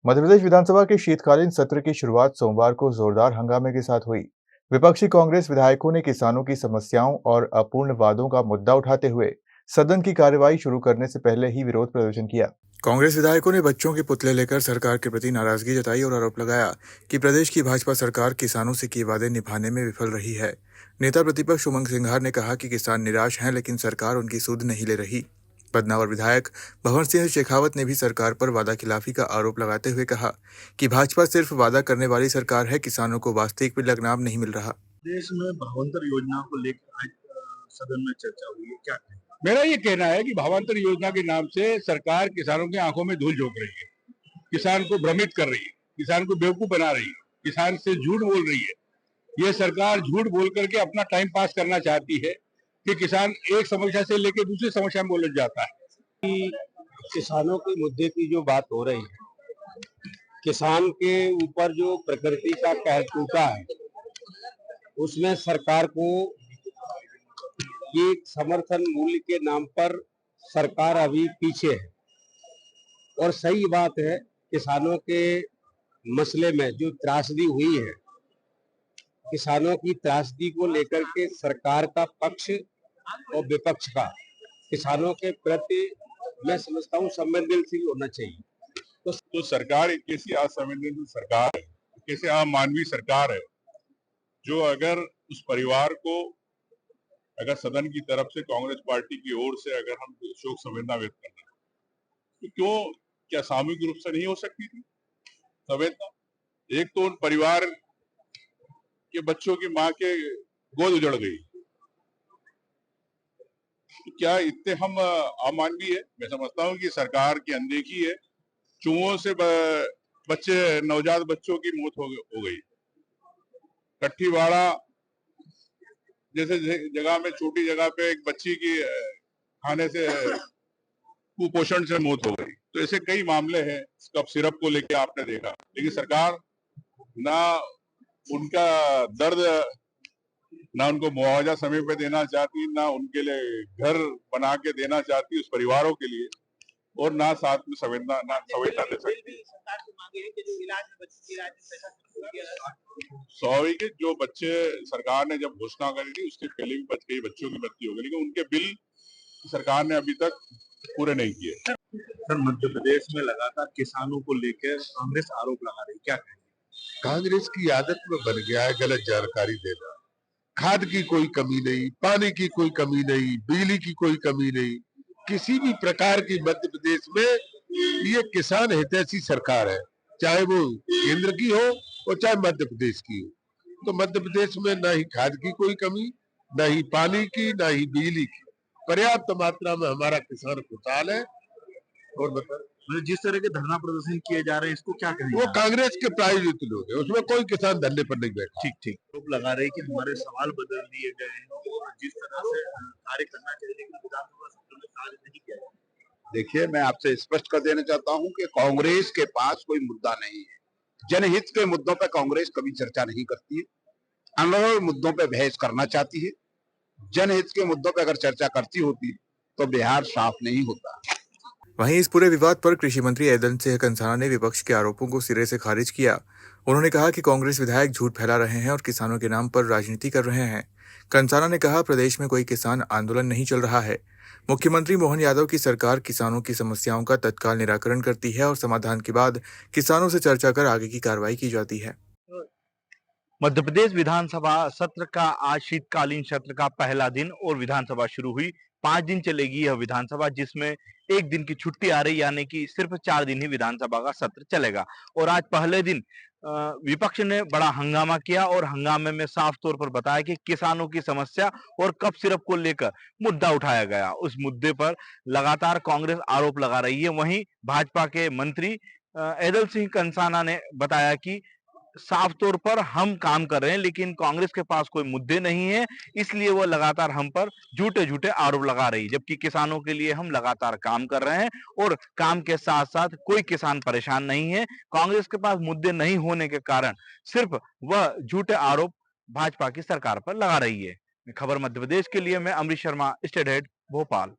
मध्यप्रदेश विधानसभा के शीतकालीन सत्र की शुरुआत सोमवार को जोरदार हंगामे के साथ हुई। विपक्षी कांग्रेस विधायकों ने किसानों की समस्याओं और अपूर्ण वादों का मुद्दा उठाते हुए सदन की कार्यवाही शुरू करने से पहले ही विरोध प्रदर्शन किया। कांग्रेस विधायकों ने बच्चों के पुतले लेकर सरकार के प्रति नाराजगी जताई और आरोप लगाया कि प्रदेश की भाजपा सरकार किसानों से किए वादे निभाने में विफल रही है। नेता प्रतिपक्ष उमंग सिंघार ने कहा कि किसान निराश हैं, लेकिन सरकार उनकी सुध नहीं ले रही। बदनावर विधायक भंवर सिंह शेखावत ने भी सरकार पर वादाखिलाफी का आरोप लगाते हुए कहा कि भाजपा सिर्फ वादा करने वाली सरकार है, किसानों को वास्तविक लाभ नहीं मिल रहा। देश में भावांतर योजना को लेकर आज सदन में चर्चा हुई है, क्या कहें? मेरा ये कहना है कि भावांतर योजना के नाम से सरकार किसानों की आंखों में धूल झोंक रही है, किसान को भ्रमित कर रही है, किसान को बेवकूफ बना रही है, किसान से झूठ बोल रही है। ये सरकार झूठ बोल करके अपना टाइम पास करना चाहती है कि किसान एक समस्या से लेकर दूसरी समस्या में उलझ जाता है। कि किसानों के मुद्दे की जो बात हो रही है, किसान के ऊपर जो प्रकृति का कहर टूटा है, उसमें सरकार को ये समर्थन मूल्य के नाम पर सरकार अभी पीछे है। और सही बात है, किसानों के मसले में जो त्रासदी हुई है, किसानों की त्रासदी को लेकर के सरकार का पक्ष और विपक्ष का किसानों के प्रति मैं समझता हूँ संवेदनशील होना चाहिए। तो सरकार एक कैसी असंवेदनशील सरकार है, कैसे अमानवीय सरकार है, जो अगर उस परिवार को अगर सदन की तरफ से कांग्रेस पार्टी की ओर से अगर हम शोक संवेदना व्यक्त करना तो क्या सामूहिक रूप से नहीं हो सकती थी संवेदना? एक तो उन परिवार के बच्चों की माँ के गोद उजड़ गई, तो क्या इतने हम अमानवीय है? मैं समझता हूँ कि सरकार की अनदेखी है। चूहों से बच्चे, नवजात बच्चों की मौत हो गई। कट्ठीवाड़ा जैसे जगह में, छोटी जगह पे एक बच्ची की खाने से कुपोषण से मौत हो गई। तो ऐसे कई मामले हैं। कप सिरप को लेके आपने देखा, लेकिन सरकार ना उनका दर्द, ना उनको मुआवजा समय पे देना चाहती, ना उनके लिए घर बना के देना चाहती उस परिवारों के लिए, और ना साथ में संवेदना दे सकती। स्वाभाविक है, जो बच्चे सरकार ने जब घोषणा करी थी उसके पहले भी कई बच्चों की मृत्यु हो गई, लेकिन उनके बिल सरकार ने अभी तक पूरे नहीं किए। सर, मध्य प्रदेश में लगातार किसानों को लेकर कांग्रेस आरोप लगा रही, क्या कहेंगे? कांग्रेस की आदत में बन गया है गलत जानकारी देना। खाद की कोई कमी नहीं, पानी की कोई कमी नहीं, बिजली की कोई कमी नहीं, किसी भी प्रकार की मध्य प्रदेश में ये किसान हितैषी सरकार है, चाहे वो केंद्र की हो और चाहे मध्य प्रदेश की हो। तो मध्य प्रदेश में ना ही खाद की कोई कमी, ना ही पानी की, ना ही बिजली की, पर्याप्त मात्रा में हमारा किसान खुशहाल है। और बताओ, जिस तरह के धरना प्रदर्शन किए जा रहे हैं, इसको क्या कहेंगे? वो कांग्रेस के प्रायोजित लोग है, उसमें कोई किसान धरने पर नहीं बैठा। ठीक ठीक आरोप लगा रहे कि हमारे सवाल बदल दिए गए हैं और जिस तरह से कार्य करना चाहिए, लेकिन विधानसभा सत्र में कार्य नहीं किया जा रहा। देखिए, मैं आपसे स्पष्ट कर देना चाहता हूं कि कांग्रेस के पास कोई मुद्दा नहीं है। जनहित के मुद्दों पर कांग्रेस कभी चर्चा नहीं करती है, अन्य मुद्दों पर बहस करना चाहती है। जनहित के मुद्दों पर अगर चर्चा करती होती तो बिहार साफ नहीं होता। वहीं इस पूरे विवाद पर कृषि मंत्री ऐदल सिंह कंसाना ने विपक्ष के आरोपों को सिरे से खारिज किया। उन्होंने कहा कि कांग्रेस विधायक झूठ फैला रहे हैं और किसानों के नाम पर राजनीति कर रहे हैं। कंसाना ने कहा, प्रदेश में कोई किसान आंदोलन नहीं चल रहा है। मुख्यमंत्री मोहन यादव की सरकार किसानों की समस्याओं का तत्काल निराकरण करती है और समाधान के बाद किसानों से चर्चा कर आगे की कार्रवाई की जाती है। मध्य प्रदेश विधानसभा सत्र का आज शीतकालीन सत्र का पहला दिन और विधानसभा शुरू हुई। 5 दिन चलेगी यह विधानसभा, जिसमें एक दिन की छुट्टी आ रही, यानी कि सिर्फ 4 दिन ही विधानसभा का सत्र चलेगा। और आज पहले दिन विपक्ष ने बड़ा हंगामा किया और हंगामे में साफ तौर पर बताया कि किसानों की समस्या और कप सिरप को लेकर मुद्दा उठाया गया। उस मुद्दे पर लगातार कांग्रेस आरोप लगा रही है। वहीं भाजपा के मंत्री ऐदल सिंह कंसाना ने बताया कि साफ तौर पर हम काम कर रहे हैं, लेकिन कांग्रेस के पास कोई मुद्दे नहीं है, इसलिए वो लगातार हम पर झूठे झूठे आरोप लगा रही है। जबकि किसानों के लिए हम लगातार काम कर रहे हैं और काम के साथ साथ कोई किसान परेशान नहीं है। कांग्रेस के पास मुद्दे नहीं होने के कारण सिर्फ वह झूठे आरोप भाजपा की सरकार पर लगा रही है। खबर मध्य प्रदेश के लिए मैं अमरीश शर्मा, स्टेट हेड, भोपाल।